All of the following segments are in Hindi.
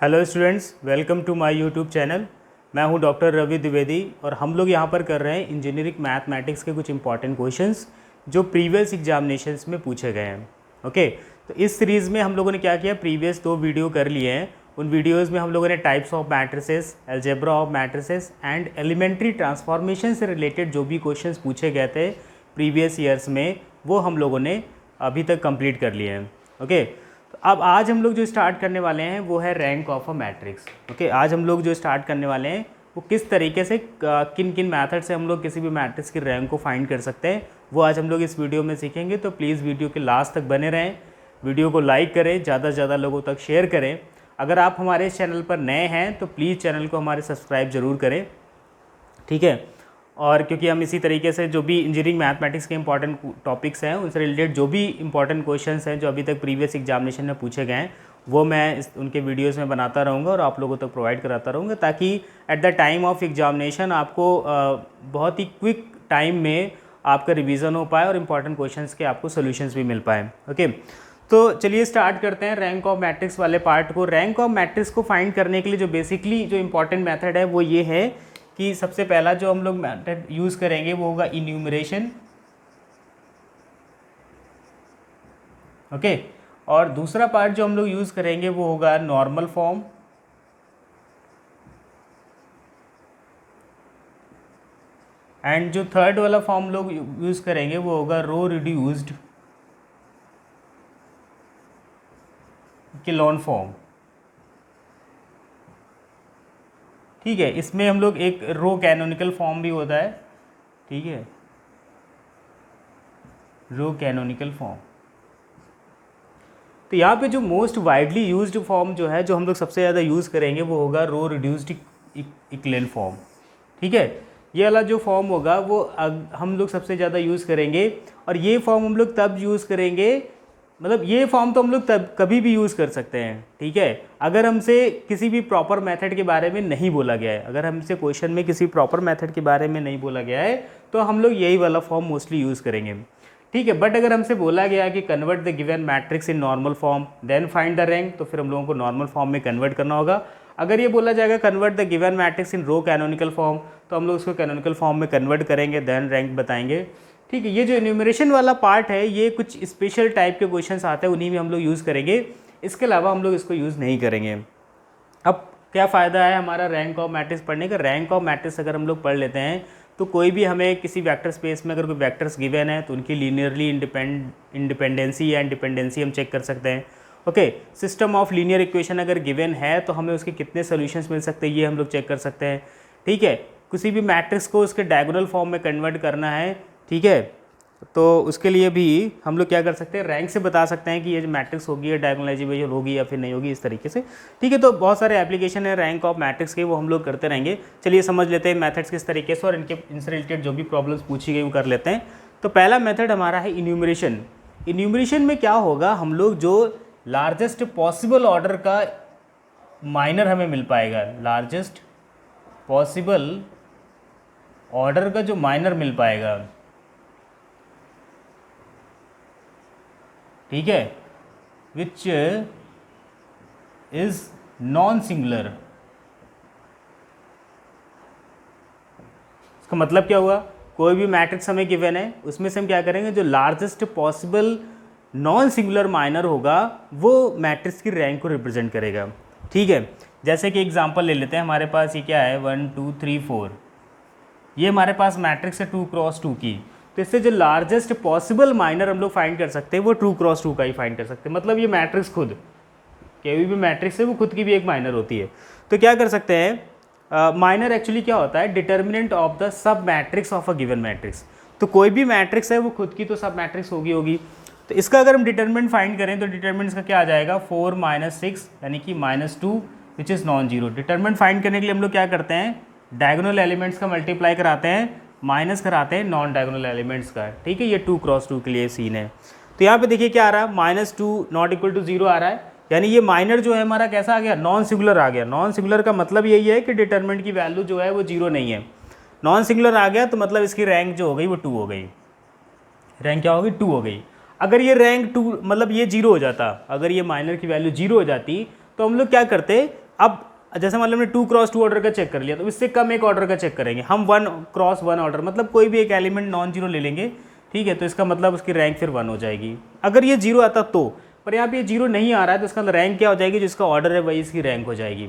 Hello students, welcome to my YouTube channel. मैं हूं डॉक्टर रवि द्विवेदी और हम लोग यहां पर कर रहे हैं इंजीनियरिंग मैथमेटिक्स के कुछ इंपॉर्टेंट क्वेश्चंस जो प्रीवियस एग्जामिनेशंस में पूछे गए हैं। ओके, तो इस सीरीज़ में हम लोगों ने क्या किया, प्रीवियस 2 वीडियो कर लिए हैं। उन वीडियोज़ में हम लोगों ने types of matrices, algebra of matrices and elementary transformation से रिलेटेड जो भी क्वेश्चन पूछे गए थे प्रीवियस ईयर्स में, वो हम लोगों ने अभी तक कंप्लीट कर लिए हैं। ओके, तो अब आज हम लोग जो स्टार्ट करने वाले हैं वो है rank of a matrix. Okay, आज हम लोग जो स्टार्ट करने वाले हैं वो किस तरीके से किन किन मैथड से हम लोग किसी भी मैट्रिक्स की रैंक को फाइंड कर सकते हैं, वो आज हम लोग इस वीडियो में सीखेंगे। तो प्लीज़ वीडियो के लास्ट तक बने रहें, वीडियो को लाइक करें, ज़्यादा से ज़्यादा लोगों तक शेयर करें। अगर आप हमारे इस चैनल पर नए हैं तो प्लीज़ चैनल को हमारे सब्सक्राइब ज़रूर करें, ठीक है। और क्योंकि हम इसी तरीके से जो भी इंजीनियरिंग मैथमेटिक्स के इंपॉर्टेंट टॉपिक्स हैं उनसे रिलेटेड जो भी इंपॉर्टेंट क्वेश्चंस हैं जो अभी तक प्रीवियस एग्जामिनेशन में पूछे गए हैं वो मैं उनके वीडियोस में बनाता रहूँगा और आप लोगों तक प्रोवाइड कराता रहूँगा, ताकि at the time of examination आपको बहुत ही क्विक टाइम में आपका रिवीजन हो पाए और इंपॉर्टेंट क्वेश्चंस के आपको सोल्यूशंस भी मिल पाए। ओके, तो चलिए स्टार्ट करते हैं रैंक ऑफ मैट्रिक्स वाले पार्ट को। रैंक ऑफ मैट्रिक्स को फाइंड करने के लिए जो बेसिकली जो इंपॉर्टेंट मेथड है वो ये है कि सबसे पहला जो हम लोग मेथड यूज़ करेंगे वो होगा इन्यूमरेशन। ओके, और दूसरा पार्ट जो हम लोग यूज़ करेंगे वो होगा नॉर्मल फॉर्म। एंड जो थर्ड वाला फॉर्म लोग यूज़ करेंगे वो होगा रो रिड्यूस्ड इक्लोन फॉर्म। ठीक है, इसमें हम लोग एक रो कैनोनिकल फॉर्म भी होता है, ठीक है, रो कैनोनिकल फॉर्म। तो यहाँ पे जो मोस्ट वाइडली यूज्ड फॉर्म जो है, जो हम लोग सबसे ज़्यादा यूज़ करेंगे वो होगा रो रिड्यूस्ड इक्लेन फॉर्म। ठीक है, ये वाला जो फॉर्म होगा वो हम लोग सबसे ज़्यादा यूज़ करेंगे। और ये फॉर्म हम लोग तब यूज़ करेंगे, मतलब ये फॉर्म तो हम लोग तब कभी भी यूज़ कर सकते हैं, ठीक है, अगर हमसे किसी भी प्रॉपर मेथड के बारे में नहीं बोला गया है। अगर हमसे क्वेश्चन में किसी प्रॉपर मेथड के बारे में नहीं बोला गया है तो हम लोग यही वाला फॉर्म मोस्टली यूज़ करेंगे, ठीक है। बट अगर हमसे बोला गया कि convert the given matrix in normal form then find the rank, तो फिर हम लोगों को नॉर्मल फॉर्म में कन्वर्ट करना होगा। अगर ये बोला जाएगा convert the given matrix in row canonical form, तो हम लोग उसको कैनोनिकल फॉर्म में कन्वर्ट करेंगे, देन रैंक बताएंगे, ठीक है। ये जो इन्यूमरेशन वाला पार्ट है ये कुछ स्पेशल टाइप के क्वेश्चंस आते हैं, उन्हीं में हम लोग यूज़ करेंगे, इसके अलावा हम लोग इसको यूज़ नहीं करेंगे। अब क्या फ़ायदा है हमारा रैंक ऑफ मैट्रिक्स पढ़ने का। रैंक ऑफ मैट्रिक्स अगर हम लोग पढ़ लेते हैं तो कोई भी हमें किसी वेक्टर स्पेस में अगर कोई वेक्टर्स गिवन है तो उनकी लीनियरली इंडिपेंडेंसी या इंडिपेंडेंसी हम चेक कर सकते हैं। Okay, system of linear equation अगर गिवन है तो हमें उसके कितने सॉल्यूशंस मिल सकते हैं ये हम लोग चेक कर सकते हैं, ठीक है। किसी भी मैट्रिक्स को उसके डायगोनल फॉर्म में कन्वर्ट करना है, ठीक है, तो उसके लिए भी हम लोग क्या कर सकते हैं, रैंक से बता सकते हैं कि ये जो मैट्रिक्स होगी ये डायगोनलाइजेबल होगी या फिर नहीं होगी, इस तरीके से, ठीक है। तो बहुत सारे एप्लीकेशन है रैंक ऑफ मैट्रिक्स के, वो हम लोग करते रहेंगे। चलिए समझ लेते हैं मेथड्स किस तरीके से और इनसे रिलेटेड जो भी प्रॉब्लम्स पूछी गई वो कर लेते हैं। तो पहला मेथड हमारा है इन्यूमरेशन। इन्यूमरेशन में क्या होगा, हम लोग जो लार्जेस्ट पॉसिबल ऑर्डर का माइनर हमें मिल पाएगा, लार्जेस्ट पॉसिबल ऑर्डर का जो माइनर मिल पाएगा, ठीक है, विच इज नॉन सिंगुलर। इसका मतलब क्या हुआ, कोई भी मैट्रिक्स हमें गिवन है उसमें से हम क्या करेंगे, जो largest possible non singular minor होगा वो मैट्रिक्स की रैंक को रिप्रेजेंट करेगा, ठीक है। जैसे कि एग्जांपल ले लेते हैं, हमारे पास ये क्या है 1 2 3 4, ये हमारे पास मैट्रिक्स है 2 क्रॉस 2 की। तो इससे जो लार्जेस्ट पॉसिबल माइनर हम लोग फाइंड कर सकते हैं वो 2 क्रॉस 2 का ही फाइंड कर सकते हैं। मतलब ये मैट्रिक्स खुद, कोई भी मैट्रिक्स है वो खुद की भी एक माइनर होती है। तो क्या कर सकते हैं, माइनर एक्चुअली क्या होता है, determinant of the sub matrix of a given matrix. तो कोई भी मैट्रिक्स है वो खुद की तो सब मैट्रिक्स होगी। तो इसका अगर हम डिटर्मिनेंट फाइंड करें तो डिटर्मिनेंट इसका क्या आ जाएगा, 4 - 6 यानी कि -2 which is non zero. Determinant find करने के लिए हम लोग क्या करते हैं, डायगोनल एलिमेंट्स का मल्टीप्लाई कराते हैं, माइनस कराते हैं नॉन डायगोनल एलिमेंट्स का, ठीक है। ये 2 क्रॉस 2 के लिए सीन है। तो यहाँ पे देखिए क्या आ रहा है, -2 नॉट इक्वल टू 0 आ रहा है, यानी ये माइनर जो है हमारा कैसा आ गया, नॉन सिंगुलर आ गया। नॉन सिंगुलर का मतलब यही है कि डिटर्मिनेंट की वैल्यू जो है वो 0 नहीं है। नॉन सिंगुलर आ गया तो मतलब इसकी रैंक जो हो गई वो 2 हो गई। रैंक क्या हो गई, 2 हो गई। अगर ये रैंक 2 मतलब ये 0 हो जाता, अगर ये माइनर की वैल्यू 0 हो जाती तो हम लोग क्या करते, अब जैसे मान लो हमने 2x2 ऑर्डर का चेक कर लिया, तो इससे कम एक ऑर्डर का चेक करेंगे हम 1x1 ऑर्डर, मतलब कोई भी एक एलिमेंट नॉन जीरो ले लेंगे, ठीक है, तो इसका मतलब उसकी रैंक फिर 1 हो जाएगी। अगर ये 0 आता तो, पर यहाँ पे ये 0 नहीं आ रहा है, तो इसका रैंक क्या हो जाएगी, जिसका ऑर्डर है वही इसकी रैंक हो जाएगी।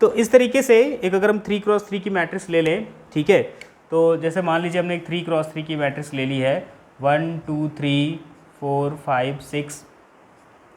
तो इस तरीके से एक अगर हम 3x3 की मैट्रिक्स ले लें, ठीक है, तो जैसे मान लीजिए हमने एक 3x3 की मैट्रिक्स ले ली है, 1 2 3 4 5 6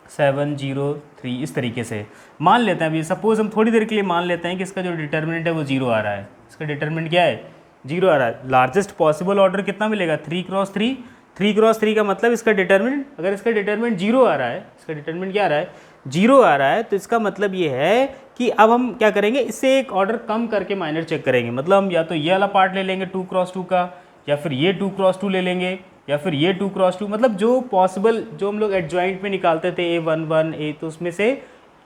7 0 3, इस तरीके से मान लेते हैं। अभी सपोज हम थोड़ी देर के लिए मान लेते हैं कि इसका जो डिटर्मिनेंट है वो 0 आ रहा है। इसका डिटर्मिनेंट क्या है, 0 आ रहा है। लार्जेस्ट पॉसिबल ऑर्डर कितना मिलेगा, 3x3। 3x3 का मतलब इसका डिटर्मिनेंट, अगर इसका डिटर्मिनेंट 0 आ रहा है, इसका डिटर्मिनेंट क्या आ रहा है, 0 आ रहा है, तो इसका मतलब ये है कि अब हम क्या करेंगे, इससे एक ऑर्डर कम करके माइनर चेक करेंगे। मतलब हम या तो ये वाला पार्ट ले लेंगे 2x2 का, या फिर ये 2x2 ले लेंगे, या फिर ये 2x2, मतलब जो पॉसिबल, जो हम लोग एडजॉइंट में निकालते थे A11 A, तो उसमें से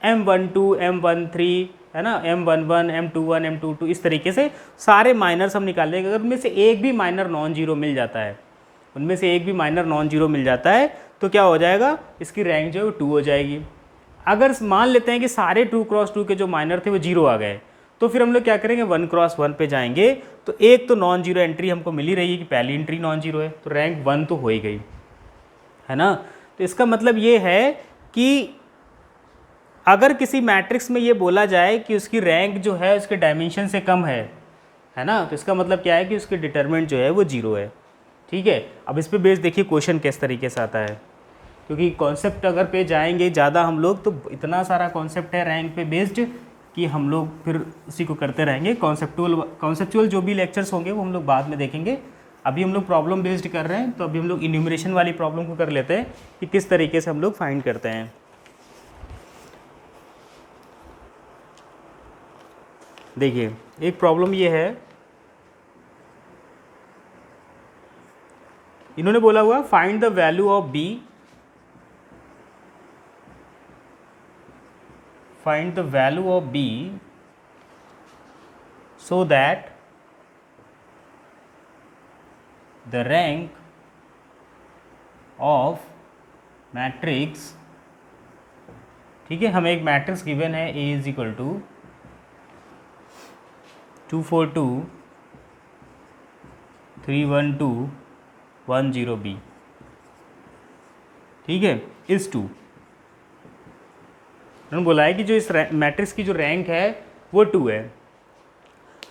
M12 M13 है ना, M11 M21 M22, इस तरीके से सारे माइनर्स हम निकाल लेंगे। अगर उनमें से एक भी माइनर नॉन जीरो मिल जाता है, उनमें से एक भी माइनर नॉन जीरो मिल जाता है, तो क्या हो जाएगा, इसकी रैंक जो है वो 2 हो जाएगी। अगर मान लेते हैं कि सारे 2x2 के जो माइनर थे वो 0 आ गए, तो फिर हम लोग क्या करेंगे, 1x1 पे जाएंगे। तो एक तो नॉन जीरो एंट्री हमको मिल ही रही है कि पहली एंट्री नॉन जीरो है, तो रैंक 1 तो हो ही गई, है ना। तो इसका मतलब ये है कि अगर किसी मैट्रिक्स में ये बोला जाए कि उसकी रैंक जो है उसके डायमेंशन से कम है ना, तो इसका मतलब क्या है कि उसके डिटरमिनेंट जो है वो 0 है, ठीक है। अब इस पे बेस देखिए क्वेश्चन किस तरीके से आता है, क्योंकि कॉन्सेप्ट अगर पे जाएंगे ज़्यादा हम लोग, तो इतना सारा कॉन्सेप्ट है रैंक पे बेस्ड कि हम लोग फिर उसी को करते रहेंगे। कॉन्सेप्चुअल जो भी लेक्चर्स होंगे वो हम लोग बाद में देखेंगे। अभी हम लोग प्रॉब्लम बेस्ड कर रहे हैं, तो अभी हम लोग इन्यूमरेशन वाली प्रॉब्लम को कर लेते हैं कि किस तरीके से हम लोग फाइंड करते हैं। देखिए एक प्रॉब्लम ये है, इन्होंने बोला हुआ find the value of B, find the value of b so that the rank of matrix, ठीक है, हमें एक मैट्रिक्स गिवन है A is equal to 2 4 2 3 1 2 1 0 b, ठीक है, इस 2 उन्होंने बोला है कि जो इस मैट्रिक्स की जो रैंक है वो 2 है।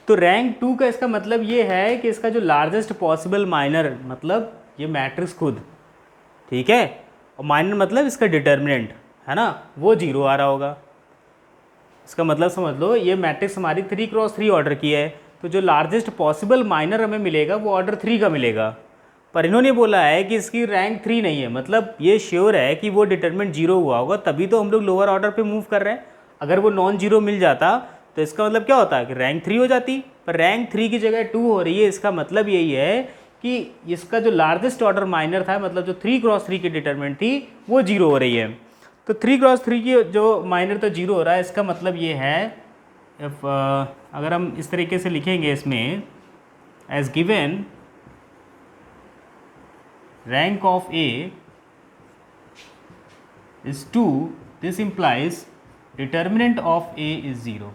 तो रैंक 2 का इसका मतलब ये है कि इसका जो लार्जेस्ट पॉसिबल माइनर, मतलब ये मैट्रिक्स खुद, ठीक है, और माइनर मतलब इसका डिटर्मिनेंट है ना, वो 0 आ रहा होगा। इसका मतलब समझ लो ये मैट्रिक्स हमारी 3x3 ऑर्डर की है, तो जो लार्जेस्ट पॉसिबल माइनर हमें मिलेगा वो ऑर्डर 3 का मिलेगा। पर इन्होंने बोला है कि इसकी रैंक 3 नहीं है, मतलब ये श्योर है कि वो डिटरमिनेंट 0 हुआ होगा, तभी तो हम लोग लोअर ऑर्डर पे मूव कर रहे हैं। अगर वो नॉन जीरो मिल जाता तो इसका मतलब क्या होता है कि रैंक 3 हो जाती, पर रैंक 3 की जगह 2 हो रही है। इसका मतलब यही है कि इसका जो लार्जेस्ट ऑर्डर माइनर था, मतलब जो 3x3 की डिटरमिनेंट थी वो 0 हो रही है। तो 3x3 की जो माइनर तो 0 हो रहा है, इसका मतलब ये है अगर हम इस तरीके से लिखेंगे इसमें, as given rank of A is 2, this implies determinant of A is 0,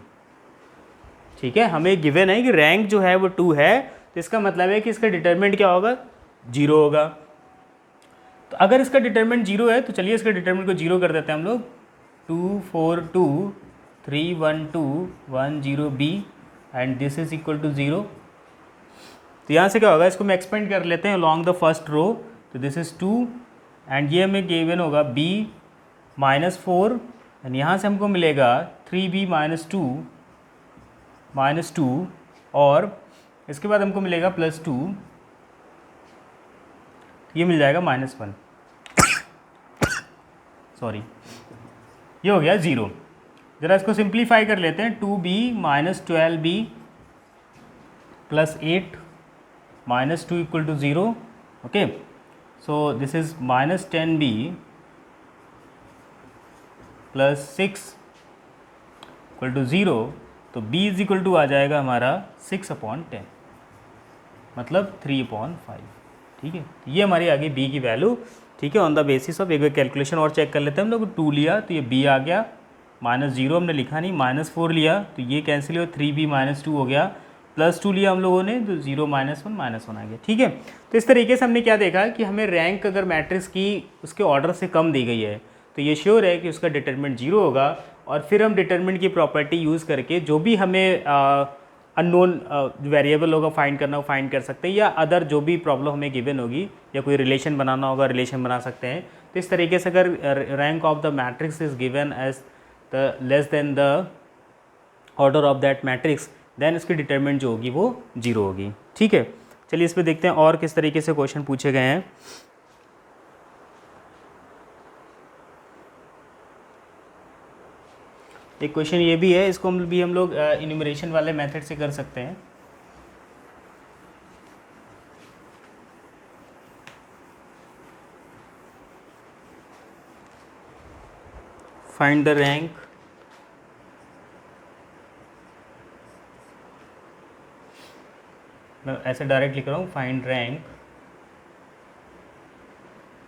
ठीक है। हमें गिवन है कि रैंक जो है वो 2 है, तो इसका मतलब है कि इसका डिटरमिनेंट क्या होगा, 0 होगा। तो अगर इसका डिटरमिनेंट 0 है, तो चलिए इसका डिटरमिनेंट को 0 कर देते हैं हम लोग, 2 4 2 3 1 2 1 0 b and this is equal to 0। तो यहाँ से क्या होगा, इसको हम एक्सपेंड कर लेते हैं अलॉन्ग द फर्स्ट रो, तो दिस इज़ 2 एंड ये हमें गिवन होगा b -4 एंड यहाँ से हमको मिलेगा 3b -2 और इसके बाद हमको मिलेगा +2, ये मिल जाएगा -1 सॉरी, ये हो गया 0। ज़रा इसको सिंप्लीफाई कर लेते हैं, 2b -12b +8 -2 equal to 0, okay. So this is -10b +6 equal to 0, तो b इज इक्वल टू आ जाएगा हमारा 6/10, मतलब 3/5, ठीक है। ये हमारी आ गई b की वैल्यू, ठीक है। ऑन द बेसिस ऑफ एक कैलकुलेशन और चेक कर लेते हैं हम लोग, 2 लिया तो ये b आ गया, -0 हमने लिखा नहीं, -4 लिया तो ये कैंसिल हो, 3b -2 हो गया, +2 लिया हम लोगों ने तो 0 -1 आ गया। ठीक है, तो इस तरीके से हमने क्या देखा कि हमें रैंक अगर मैट्रिक्स की उसके ऑर्डर से कम दी गई है तो ये श्योर है कि उसका डिटरमिनेंट 0 होगा। और फिर हम डिटरमिनेंट की प्रॉपर्टी यूज़ करके जो भी हमें अननोन वेरिएबल होगा फाइंड करना हो फाइंड कर सकते हैं, या अदर जो भी प्रॉब्लम हमें गिवन होगी या कोई रिलेशन बनाना होगा रिलेशन बना सकते हैं। तो इस तरीके से अगर rank of the matrix is given as the less than the order of that matrix, then इसकी डिटरमिनेंट जो होगी वो 0 होगी। ठीक है, चलिए इस पर देखते हैं और किस तरीके से क्वेश्चन पूछे गए हैं। एक क्वेश्चन ये भी है, इसको हम लोग इन्यूमरेशन वाले मेथड से कर सकते हैं। फाइंड द रैंक मैं ऐसे डायरेक्ट लिख रहा हूँ, फाइंड रैंक।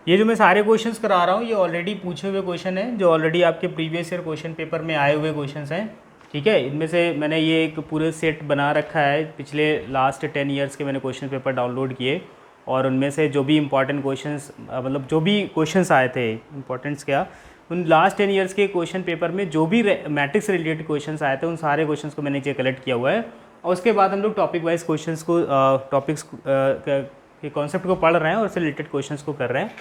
ये जो मैं सारे क्वेश्चंस करा रहा हूँ ये ऑलरेडी पूछे हुए क्वेश्चन हैं, जो ऑलरेडी आपके प्रीवियस ईयर क्वेश्चन पेपर में आए हुए क्वेश्चंस हैं। ठीक है, इनमें से मैंने ये एक पूरे सेट बना रखा है, पिछले लास्ट 10 ईयर्स के मैंने क्वेश्चन पेपर डाउनलोड किए, और उनमें से जो भी इंपॉर्टेंट क्वेश्चंस मतलब जो भी क्वेश्चंस आए थे, इंपॉर्टेंट्स क्या, उन लास्ट 10 ईयर्स के क्वेश्चन पेपर में जो भी मैट्रिक्स से रिलेटेड क्वेश्चंस आए थे उन सारे क्वेश्चंस को मैंने नीचे कलेक्ट किया हुआ है। और उसके बाद हम लोग टॉपिक वाइज क्वेश्चंस को टॉपिक्स के कॉन्सेप्ट को पढ़ रहे हैं और उससे रिलेटेड क्वेश्चंस को कर रहे हैं।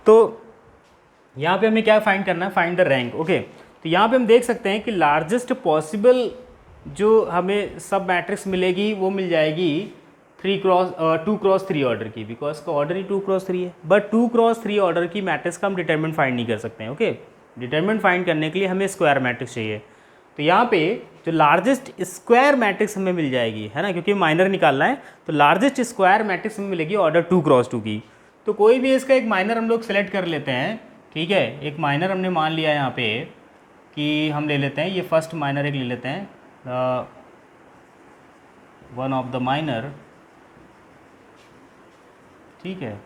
तो यहाँ पे हमें क्या फाइंड करना है, फाइंड द रैंक। ओके, तो यहाँ पे हम देख सकते हैं कि लार्जेस्ट पॉसिबल जो हमें सब मैट्रिक्स मिलेगी वो मिल जाएगी 2x3 ऑर्डर की, बिकॉज का ऑर्डर ही 2x3 है। बट 2x3 ऑर्डर की मैट्रिक्स का हम डिटरमिनेंट फाइंड नहीं कर सकते हैं। ओके, डिटरमिनेंट फाइंड करने के लिए हमें स्क्वायर मैट्रिक्स चाहिए। तो यहाँ पे जो लार्जेस्ट स्क्वायर मैट्रिक्स हमें मिल जाएगी, है ना, क्योंकि माइनर निकालना है, तो लार्जेस्ट स्क्वायर मैट्रिक्स हमें मिलेगी ऑर्डर 2x2 की। तो कोई भी इसका एक माइनर हम लोग सेलेक्ट कर लेते हैं। ठीक है, एक माइनर हमने मान लिया यहाँ पे कि हम ले लेते हैं, ये फर्स्ट माइनर एक ले लेते हैं, वन ऑफ द माइनर, ठीक है,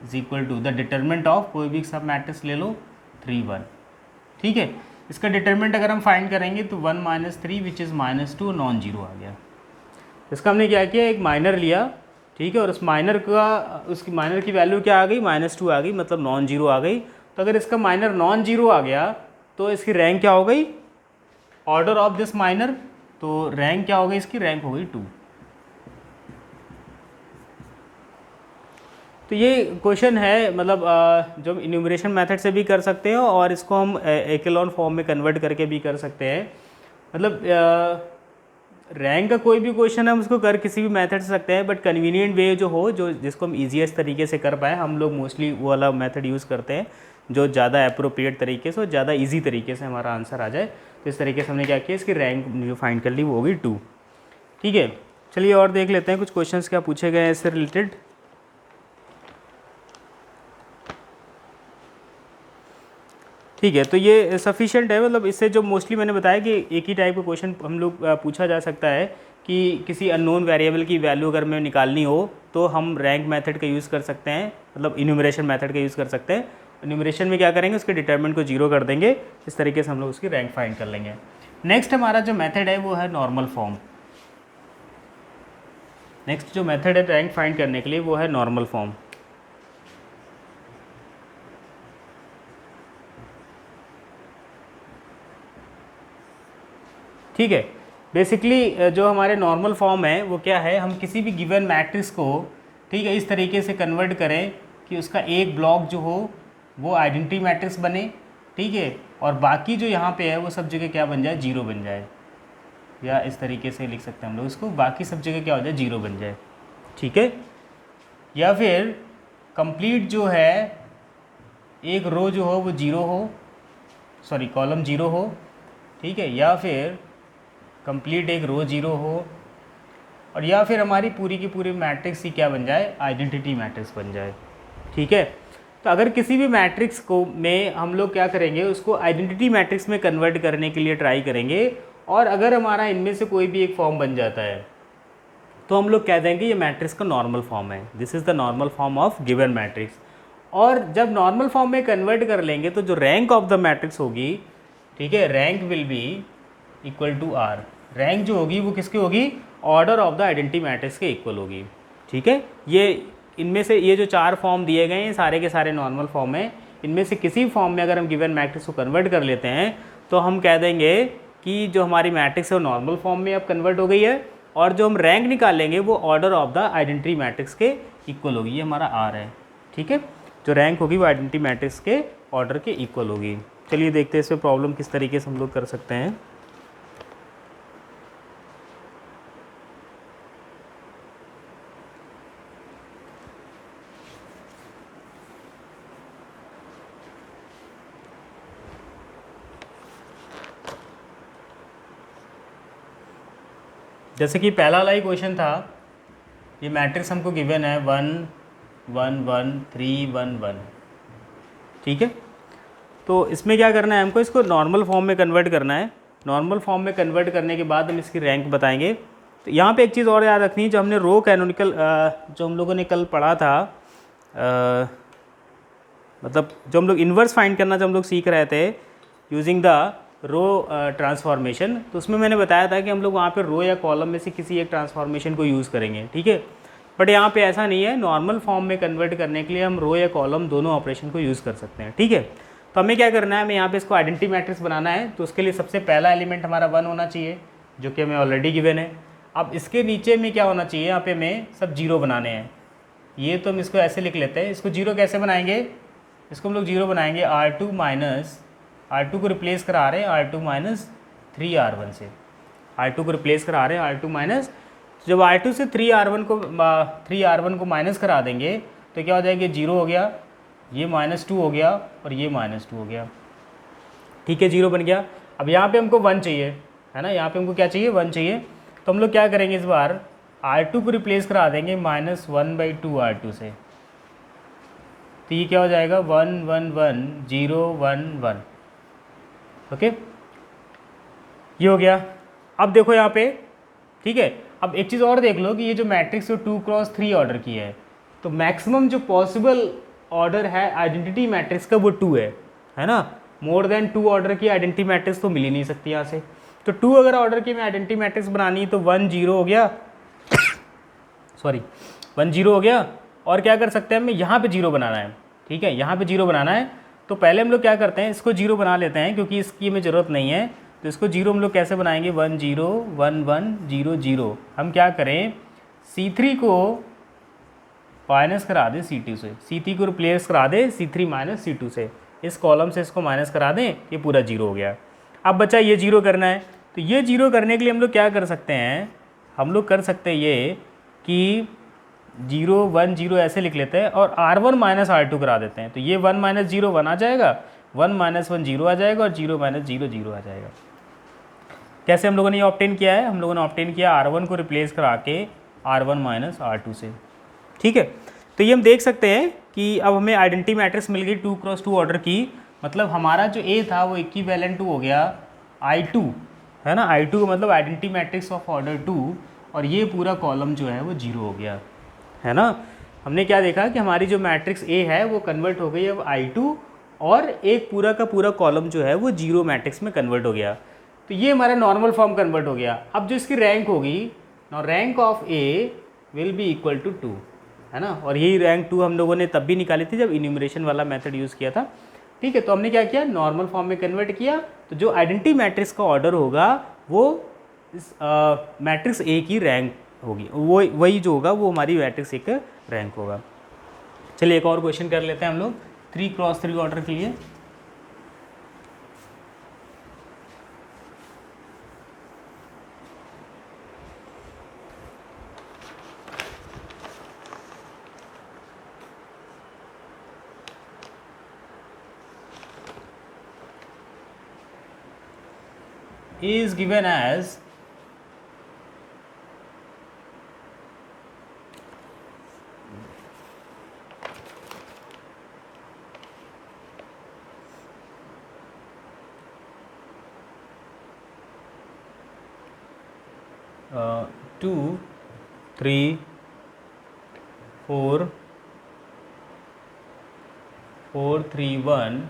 is equal to the determinant of कोई भी सब मैट्रिक्स ले लो 3 1। ठीक है, इसका डिटरमिनेंट अगर हम फाइंड करेंगे तो 1 - 3 विच इज़ -2 नॉन जीरो आ गया। इसका हमने क्या किया, एक माइनर लिया, ठीक है, और उस माइनर का उसकी माइनर की वैल्यू क्या आ गई, -2 आ गई, मतलब नॉन जीरो आ गई। तो अगर इसका माइनर नॉन जीरो आ गया तो इसकी रैंक क्या हो गई, ऑर्डर ऑफ दिस माइनर, तो रैंक क्या हो गई, इसकी रैंक हो गई 2। तो ये क्वेश्चन है, मतलब जो इन्यूमरेशन मेथड से भी कर सकते हैं और इसको हम एक्लोन फॉर्म में कन्वर्ट करके भी कर सकते हैं। मतलब रैंक का कोई भी क्वेश्चन हम उसको कर किसी भी मेथड से सकते हैं, बट कन्वीनियंट वे जो हो, जो जिसको हम ईजीएस्ट तरीके से कर पाए, हम लोग मोस्टली वो वाला मेथड यूज़ करते हैं जो ज़्यादा अप्रोप्रिएट तरीके से और ज़्यादा इजी तरीके से हमारा आंसर आ जाए। तो इस तरीके से हमने क्या किया, इसकी रैंक जो फाइंड कर ली वो होगी 2। ठीक है, चलिए और देख लेते हैं कुछ क्वेश्चंस क्या पूछे गए हैं इससे रिलेटेड। ठीक है, तो ये सफिशिएंट है, मतलब इससे जो मोस्टली मैंने बताया कि एक ही टाइप का क्वेश्चन हम लोग पूछा जा सकता है कि किसी अननोन वेरिएबल की वैल्यू अगर हमें निकालनी हो तो हम रैंक मेथड का यूज़ कर सकते हैं, मतलब इन्यूमरेशन मेथड का यूज़ कर सकते हैं। इन्यूमरेशन में क्या करेंगे, उसके डिटरमिनेंट को 0 कर देंगे, इस तरीके से हम लोग उसकी रैंक फाइंड कर लेंगे। नेक्स्ट हमारा जो मेथड है वो है नॉर्मल फॉर्म। नेक्स्ट जो मेथड है रैंक फाइंड करने के लिए वो है नॉर्मल फॉर्म। ठीक है, बेसिकली जो हमारे नॉर्मल फॉर्म है वो क्या है, हम किसी भी गिवन मैट्रिक्स को, ठीक है, इस तरीके से कन्वर्ट करें कि उसका एक ब्लॉक जो हो वो आइडेंटिटी मैट्रिक्स बने, ठीक है, और बाकी जो यहाँ पे है वो सब जगह क्या बन जाए, 0 बन जाए, या इस तरीके से लिख सकते हैं हम लोग इसको, बाकी सब जगह क्या हो जाए, 0 बन जाए। ठीक है, या फिर कंप्लीट जो है एक रो जो हो वो 0 हो, सॉरी कॉलम 0 हो, ठीक है, या फिर कंप्लीट एक रो 0 हो, और या फिर हमारी पूरी की पूरी मैट्रिक्स ही क्या बन जाए, आइडेंटिटी मैट्रिक्स बन जाए। ठीक है, तो अगर किसी भी मैट्रिक्स को में हम लोग क्या करेंगे, उसको आइडेंटिटी मैट्रिक्स में कन्वर्ट करने के लिए ट्राई करेंगे, और अगर हमारा इनमें से कोई भी एक फॉर्म बन जाता है तो हम लोग कह देंगे ये मैट्रिक्स का नॉर्मल फॉर्म है, this is the normal form of given matrix. और जब नॉर्मल फॉर्म में कन्वर्ट कर लेंगे तो जो रैंक ऑफ द मैट्रिक्स होगी, ठीक है, rank will be equal to R. Rank जो होगी वो किसकी होगी, order of the identity matrix के इक्वल होगी। ठीक है, ये इनमें से ये जो 4 फॉर्म दिए गए हैं सारे के सारे नॉर्मल फॉर्म हैं। इनमें से किसी फॉर्म में अगर हम गिवन मैट्रिक्स को कन्वर्ट कर लेते हैं तो हम कह देंगे कि जो हमारी मैट्रिक्स है वो नॉर्मल फॉर्म में अब कन्वर्ट हो गई है, और जो हम रैंक निकालेंगे वो order of the identity matrix के इक्वल होगी। ये हमारा आर है। ठीक है, जो रैंक होगी वो आइडेंटिटी मैट्रिक्स के ऑर्डर के इक्वल होगी। चलिए देखते हैं इस पर प्रॉब्लम किस तरीके से हम लोग कर सकते हैं। जैसे कि पहला वाला ही क्वेश्चन था, ये मैट्रिक्स हमको गिवन है 1 1 1 3 1 1। ठीक है, तो इसमें क्या करना है हमको, इसको नॉर्मल फॉर्म में कन्वर्ट करना है। नॉर्मल फॉर्म में कन्वर्ट करने के बाद हम इसकी रैंक बताएंगे। तो यहाँ पे एक चीज़ और याद रखनी है, जो हमने रो कैनोनिकल जो हम लोगों ने कल पढ़ा था, मतलब जो हम लोग इन्वर्स फाइंड करना जो हम लोग सीख रहे थे यूजिंग द रो ट्रांसफॉर्मेशन, तो उसमें मैंने बताया था कि हम लोग वहाँ पे रो या कॉलम में से किसी एक ट्रांसफॉर्मेशन को यूज़ करेंगे। ठीक है, बट यहाँ पे ऐसा नहीं है। नॉर्मल फॉर्म में कन्वर्ट करने के लिए हम रो या कॉलम दोनों ऑपरेशन को यूज़ कर सकते हैं। ठीक है, तो हमें क्या करना है, हमें यहाँ पे इसको आइडेंटिटी मैट्रिक्स बनाना है। तो उसके लिए सबसे पहला एलिमेंट हमारा 1 होना चाहिए, जो कि हमें ऑलरेडी गिवन है। अब इसके नीचे में क्या होना चाहिए, यहाँ पे हमें सब 0 बनाने हैं। ये तो हम इसको ऐसे लिख लेते हैं। इसको 0 कैसे बनाएंगे, इसको हम लोग 0 बनाएंगे R2 माइनस, R2 को रिप्लेस करा रहे हैं R2 माइनस 3R1 से। R2 को रिप्लेस करा रहे हैं R2 माइनस, जब R2 से 3R1 को माइनस करा देंगे तो क्या हो जाएगा, 0 हो गया, ये -2 हो गया और ये -2 हो गया। ठीक है, 0 बन गया। अब यहाँ पे हमको 1 चाहिए, है ना, यहाँ पे हमको क्या चाहिए, 1 चाहिए। तो हम लोग क्या करेंगे, इस बार R2 को रिप्लेस करा देंगे -1/2 R2 से। तो ये क्या हो जाएगा, 1 1 1 0 1 1। ओके, ये हो गया। अब देखो यहाँ पे, ठीक है, अब एक चीज़ और देख लो कि ये जो मैट्रिक्स 2x3 ऑर्डर की है, तो मैक्सिमम जो पॉसिबल ऑर्डर है आइडेंटिटी मैट्रिक्स का वो 2 है ना। मोर देन 2 ऑर्डर की आइडेंटिटी मैट्रिक्स तो मिल ही नहीं सकती यहाँ से। तो 2 अगर ऑर्डर की मैं आइडेंटिटी मैट्रिक्स बनानी तो 1 0 हो गया सॉरी 1 0 हो गया। और क्या कर सकते हैं, हमें यहाँ पे 0 बनाना है। ठीक है, यहाँ पे 0 बनाना है। तो पहले हम लोग क्या करते हैं, इसको 0 बना लेते हैं, क्योंकि इसकी हमें ज़रूरत नहीं है। तो इसको 0 हम लोग कैसे बनाएंगे, 1 0 1 1 0 0। हम क्या करें, C3 को माइनस करा दें C2 से, C3 को रिप्लेस करा दें C3 माइनस C2 से। इस कॉलम से इसको माइनस करा दें, ये पूरा 0 हो गया। अब बचा ये 0 करना है। तो ये 0 करने के लिए हम लोग क्या कर सकते हैं, हम लोग कर सकते हैं ये कि 0 1 0 ऐसे लिख लेते हैं और R1 माइनस R2 करा देते हैं। तो ये 1 माइनस 0 1 आ जाएगा, 1 माइनस 1 0 आ जाएगा और 0 माइनस 0 0 आ जाएगा। कैसे हम लोगों ने ये ऑब्टेन किया है, हम लोगों ने ऑब्टेन किया R1 को रिप्लेस करा के R1 माइनस R2 से। ठीक है, तो ये हम देख सकते हैं कि अब हमें आइडेंटिटी मैट्रिक्स मिल गई 2x2 ऑर्डर की। मतलब हमारा जो A था वो इक्विवेलेंट टू हो गया I2, है ना। I2 का मतलब आइडेंटिटी मैट्रिक्स ऑफ ऑर्डर 2, और ये पूरा कॉलम जो है वो 0 हो गया, है ना। हमने क्या देखा कि हमारी जो मैट्रिक्स A है वो कन्वर्ट हो गई अब I2, और एक पूरा का पूरा कॉलम जो है वो 0 मैट्रिक्स में कन्वर्ट हो गया। तो ये हमारा नॉर्मल फॉर्म कन्वर्ट हो गया। अब जो इसकी रैंक होगी, rank of A will be equal to 2, है ना। और यही रैंक 2 हम लोगों ने तब भी निकाली थी जब इन्यूमरेशन वाला मेथड यूज़ किया था। ठीक है, तो हमने क्या किया, नॉर्मल फॉर्म में कन्वर्ट किया। तो जो आइडेंटिटी मैट्रिक्स का ऑर्डर होगा वो इस मैट्रिक्स ए की रैंक होगी, वो वही जो होगा वो हमारी मैट्रिक्स ए का रैंक होगा। चलिए एक और क्वेश्चन कर लेते हैं हम लोग 3x3 ऑर्डर के लिए। is given as uh, 2 3 4 4 3 1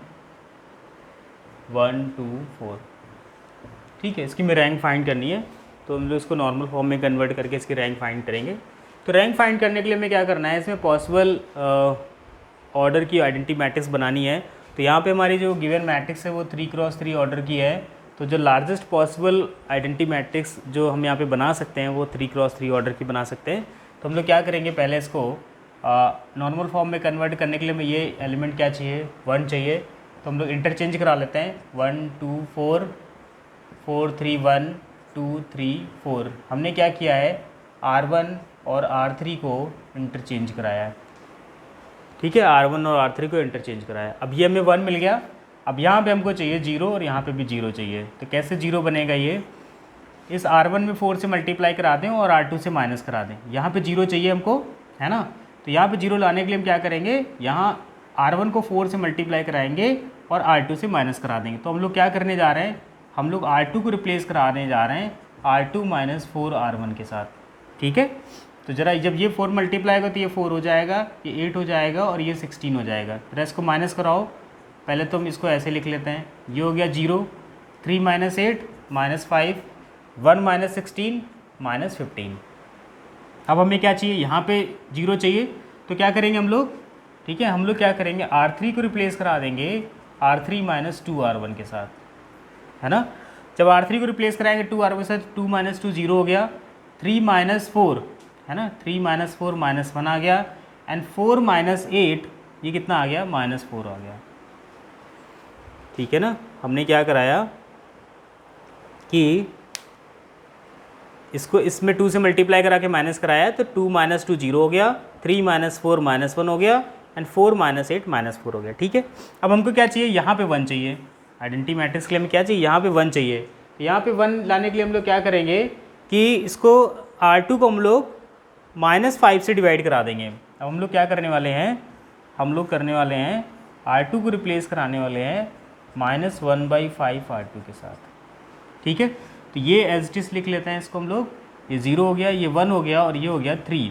1 2 4। ठीक है, इसकी हमें रैंक फाइंड करनी है, तो हम लोग इसको नॉर्मल फॉर्म में कन्वर्ट करके इसकी रैंक फाइंड करेंगे। तो रैंक फाइंड करने के लिए हमें क्या करना है, इसमें पॉसिबल ऑर्डर की आइडेंटिटी मैट्रिक्स बनानी है। तो यहाँ पे हमारी जो गिवन मैट्रिक्स है वो 3x3 ऑर्डर की है। तो जो लार्जेस्ट पॉसिबल आइडेंटिटी मैट्रिक्स जो हम यहाँ पे बना सकते हैं वो 3x3 ऑर्डर की बना सकते हैं। तो हम लोग क्या करेंगे, पहले इसको नॉर्मल फॉर्म में कन्वर्ट करने के लिए हमें ये एलिमेंट क्या चाहिए, 1 चाहिए। तो हम लोग इंटरचेंज करा लेते हैं, 1 2 4 4 3 1 2 3 4। हमने क्या किया है, R1 और R3 को इंटरचेंज कराया है। ठीक है, R1 और R3 को इंटरचेंज कराया। अब ये हमें 1 मिल गया। अब यहाँ पे हमको चाहिए 0 और यहाँ पे भी 0 चाहिए। तो कैसे 0 बनेगा, ये इस R1 में 4 से मल्टीप्लाई करा दें और R2 से माइनस करा दें। यहाँ पे 0 चाहिए हमको, है ना। तो यहाँ पे 0 लाने के लिए हम क्या करेंगे, यहाँ R1 को 4 से मल्टीप्लाई कराएंगे और R2 से माइनस करा देंगे। तो हम लोग क्या करने जा रहे हैं, हम लोग R2 को रिप्लेस कराने जा रहे हैं R2 माइनस 4R1 के साथ। ठीक है, तो ज़रा जब ये 4 मल्टीप्लाई होगा तो ये 4 हो जाएगा, ये 8 हो जाएगा और ये 16 हो जाएगा। रेस्ट को माइनस कराओ। पहले तो हम इसको ऐसे लिख लेते हैं, ये हो गया 0, 3 माइनस 8 माइनस 5, 1 माइनस 16 माइनस 15। अब हमें क्या चाहिए, यहाँ पे 0 चाहिए। तो क्या करेंगे हम लोग, ठीक है, हम लोग क्या करेंगे, R3 को रिप्लेस करा देंगे R3 माइनस 2R1 के साथ, है ना। जब R3 को रिप्लेस कराएंगे 2R1 के साथ, 2 माइनस 2 0 हो गया, 3 माइनस 4, है ना, 3 माइनस 4 माइनस 1 आ गया, एंड 4 माइनस 8 ये कितना आ गया, माइनस 4 आ गया। ठीक है ना, हमने क्या कराया कि इसको इसमें 2 से मल्टीप्लाई करा के माइनस कराया, तो 2 माइनस 2 0 हो गया, 3 माइनस 4 माइनस 1 हो गया, एंड 4 माइनस 8 माइनस 4 हो गया। ठीक है, अब हमको क्या चाहिए, यहाँ पे 1 चाहिए। आइडेंटिटी मैट्रिक्स के लिए हमें क्या चाहिए, यहाँ पे 1 चाहिए। तो यहाँ पे 1 लाने के लिए हम लोग क्या करेंगे कि इसको R2 को हम लोग -5 से डिवाइड करा देंगे। अब हम लोग क्या करने वाले हैं, हम लोग करने वाले हैं R2 को रिप्लेस कराने वाले हैं -1/5 R2 के साथ। ठीक है, तो ये एज इट इज लिख लेते हैं इसको हम लोग, ये 0 हो गया, ये 1 हो गया और ये हो गया 3,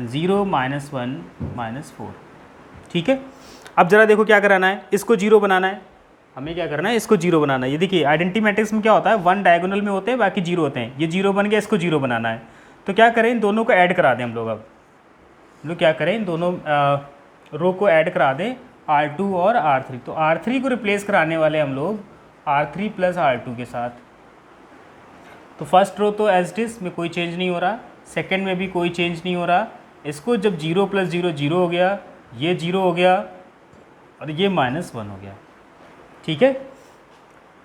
0 माइनस 1 माइनस 4। ठीक है, अब ज़रा देखो क्या कराना है, इसको 0 बनाना है। हमें क्या करना है, इसको 0 बनाना है। ये देखिए आइडेंटिटी मैट्रिक्स में क्या होता है, 1 डायगोनल में होते हैं, बाकी 0 होते हैं। ये 0 बन गया, इसको 0 बनाना है। तो क्या करें, इन दोनों को ऐड करा दें हम लोग। अब हम लोग क्या करें, इन दोनों रो को ऐड करा दें, R2 और R3। तो R3 को रिप्लेस कराने वाले हम लोग R3 प्लस R2 के साथ। तो फर्स्ट रो तो एज इट इज में कोई चेंज नहीं हो रहा, सेकंड में भी कोई चेंज नहीं हो रहा। इसको जब 0 प्लस 0 0 हो गया, ये 0 हो गया और ये -1 हो गया। ठीक है,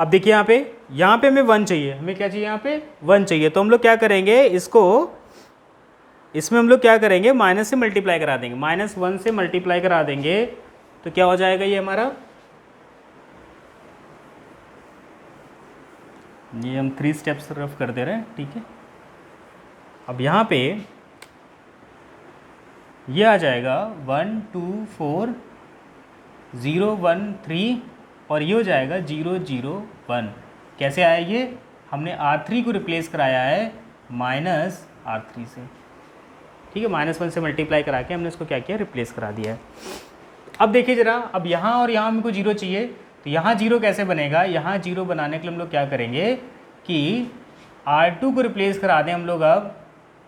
अब देखिए यहाँ पे हमें 1 चाहिए। हमें क्या चाहिए, यहाँ पे 1 चाहिए। तो हम लोग क्या करेंगे, इसको इसमें हम लोग क्या करेंगे, माइनस से मल्टीप्लाई करा देंगे, -1 से मल्टीप्लाई करा देंगे। तो क्या हो जाएगा, ये हमारा, ये हम 3 स्टेप्स रफ कर दे रहे हैं। ठीक है, अब यहाँ पे ये आ जाएगा 1 2 4 0 1 3 और ये हो जाएगा 0 0 1। कैसे आया ये, हमने R3 को रिप्लेस कराया है -R3 से। ठीक है, -1 से मल्टीप्लाई करा के हमने इसको क्या किया, रिप्लेस करा दिया है। अब देखिए ज़रा, अब यहाँ और यहाँ हमको 0 चाहिए। तो यहाँ 0 कैसे बनेगा, यहाँ 0 बनाने के लिए हम लोग क्या करेंगे कि R2 को रिप्लेस करा दें हम लोग अब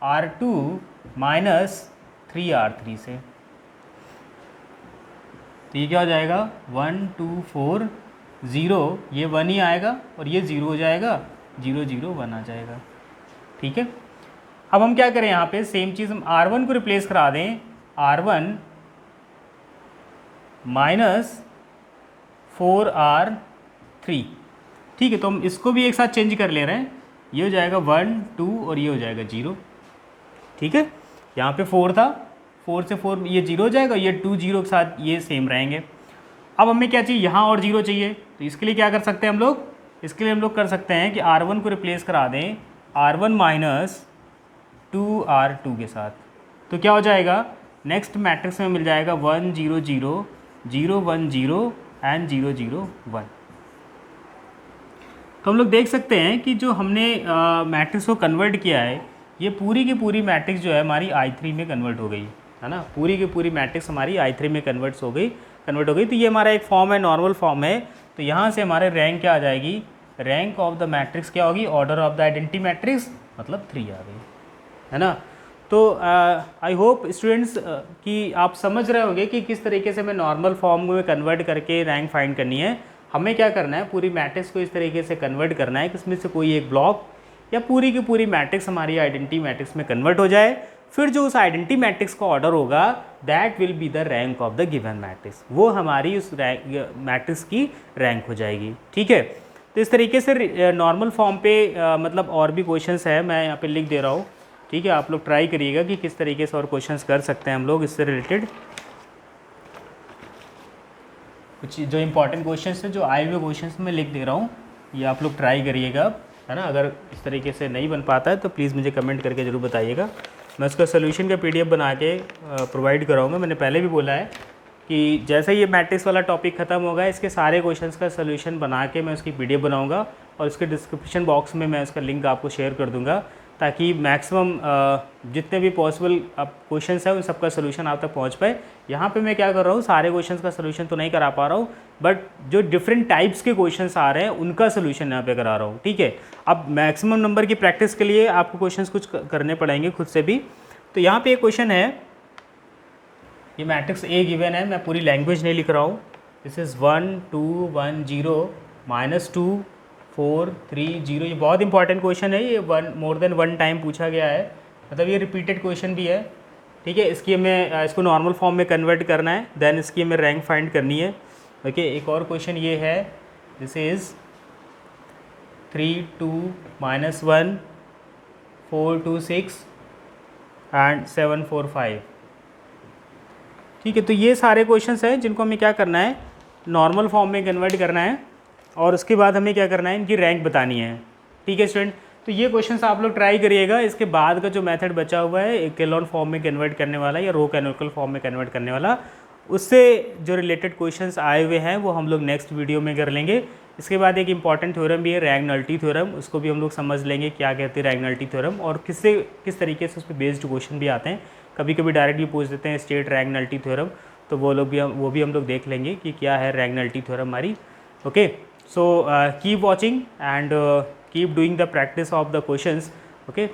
R2 माइनस 3R3 से। तो ये क्या हो जाएगा, 1 2 4 0, ये 1 ही आएगा और ये 0 हो जाएगा, 0 0 1 आ जाएगा। ठीक है, अब हम क्या करें, यहाँ पे सेम चीज़ हम R1 को रिप्लेस करा दें R1 माइनस 4R3। ठीक है, तो हम इसको भी एक साथ चेंज कर ले रहे हैं। ये हो जाएगा 1 2 और ये हो जाएगा 0। ठीक है, यहाँ पे 4 था, 4 से 4 ये 0 हो जाएगा, ये 2 0 के साथ ये सेम रहेंगे। अब हमें क्या चाहिए, यहाँ और 0 चाहिए। तो इसके लिए क्या कर सकते हैं हम लोग, इसके लिए हम लोग कर सकते हैं कि R1 को रिप्लेस करा दें R1 माइनस 2R2 के साथ। तो क्या हो जाएगा, नेक्स्ट मैट्रिक्स में मिल जाएगा 1 0 0 0 1 0 एंड 0 0 1। तो हम लोग देख सकते हैं कि जो हमने मैट्रिक्स को कन्वर्ट किया है, ये पूरी की पूरी मैट्रिक्स जो है हमारी I3 में कन्वर्ट हो गई, है ना। पूरी की पूरी मैट्रिक्स हमारी I3 में कन्वर्ट हो गई। तो ये हमारा एक फॉर्म है, नॉर्मल फॉर्म है, तो यहाँ से हमारे रैंक क्या आ जाएगी, रैंक ऑफ द मैट्रिक्स क्या होगी, order of the identity matrix, मतलब 3 आ गई, है ना। तो आई होप स्टूडेंट्स कि आप समझ रहे होंगे कि किस तरीके से मैं नॉर्मल फॉर्म में कन्वर्ट करके रैंक फाइंड करनी है। हमें क्या करना है, पूरी मैट्रिक्स को इस तरीके से कन्वर्ट करना है कि इसमें से कोई एक ब्लॉक या पूरी की पूरी मैट्रिक्स हमारी आइडेंटिटी मैट्रिक्स में कन्वर्ट हो जाए। फिर जो उस आइडेंटिटी मैट्रिक्स का ऑर्डर होगा that will be the rank of the given matrix, वो हमारी उस मैट्रिक्स की रैंक हो जाएगी, ठीक है। तो इस तरीके से नॉर्मल फॉर्म पे मतलब और भी क्वेश्चंस है, मैं यहाँ पे लिख दे रहा हूँ, ठीक है। आप लोग ट्राई करिएगा कि किस तरीके से और क्वेश्चंस कर सकते हैं हम लोग इससे रिलेटेड। कुछ जो इंपॉर्टेंट क्वेश्चंस हैं, जो आए हुए क्वेश्चंस मैं लिख दे रहा हूँ, ये आप लोग ट्राई करिएगा, है ना। अगर इस तरीके से नहीं बन पाता है तो प्लीज़ मुझे कमेंट करके ज़रूर बताइएगा। मैं उसका सोल्यूशन का PDF बना के प्रोवाइड कराऊँगा। मैंने पहले भी बोला है कि जैसे ही ये मैट्रिक्स वाला टॉपिक ख़त्म होगा, इसके सारे क्वेश्चंस का सोल्यूशन बना के मैं उसकी PDF बनाऊँगा और उसके डिस्क्रिप्शन बॉक्स में मैं उसका लिंक आपको शेयर कर दूँगा, ताकि मैक्सिमम जितने भी पॉसिबल अब क्वेश्चंस हैं उन सबका सोल्यूशन आप तक पहुंच पाए। यहाँ पे मैं क्या कर रहा हूँ, सारे क्वेश्चंस का सोल्यूशन तो नहीं करा पा रहा हूँ, बट जो डिफरेंट टाइप्स के क्वेश्चंस आ रहे हैं उनका सोल्यूशन यहाँ पे करा रहा हूँ, ठीक है। अब मैक्सिमम नंबर की प्रैक्टिस के लिए आपको क्वेश्चंस कुछ करने पड़ेंगे खुद से भी। तो यहाँ पर एक क्वेश्चन है, ये मैट्रिक्स A गिवन है, मैं पूरी लैंग्वेज नहीं लिख रहा हूँ। This is 1 2 1 0 -2 4 3 0। ये बहुत इंपॉर्टेंट क्वेश्चन है, ये मोर देन 1 टाइम पूछा गया है, मतलब ये रिपीटेड क्वेश्चन भी है, ठीक है। इसकी हमें इसको नॉर्मल फॉर्म में कन्वर्ट करना है, देन इसकी हमें रैंक फाइंड करनी है, ओके। एक और क्वेश्चन ये है, दिस इज़ 3 2 -1 4 2 6 एंड 7 4 5, ठीक है। तो ये सारे क्वेश्चंस हैं जिनको हमें क्या करना है, नॉर्मल फॉर्म में कन्वर्ट करना है और उसके बाद हमें क्या करना है, इनकी रैंक बतानी है, ठीक है स्टूडेंट। तो ये क्वेश्चंस आप लोग ट्राई करिएगा। इसके बाद का जो मेथड बचा हुआ है इकेलॉन फॉर्म में कन्वर्ट करने वाला या रो कैनोनिकल फॉर्म में कन्वर्ट करने वाला, उससे जो रिलेटेड क्वेश्चंस आए हुए हैं वो हम लोग नेक्स्ट वीडियो में कर लेंगे। इसके बाद एक इंपॉर्टेंट थ्योरम भी है, रैंक नल्टी थ्योरम, उसको भी हम लोग समझ लेंगे क्या कहते हैं रैंक नल्टी थ्योरम, और किस तरीके से उस पर बेस्ड क्वेश्चन भी आते हैं। कभी कभी डायरेक्ट भी पूछ देते हैं स्टेट रैंक नल्टी थ्योरम, तो वो भी हम लोग देख लेंगे कि क्या है रैंक नल्टी थ्योरम हमारी, okay. So keep watching and keep doing the practice of the questions, okay.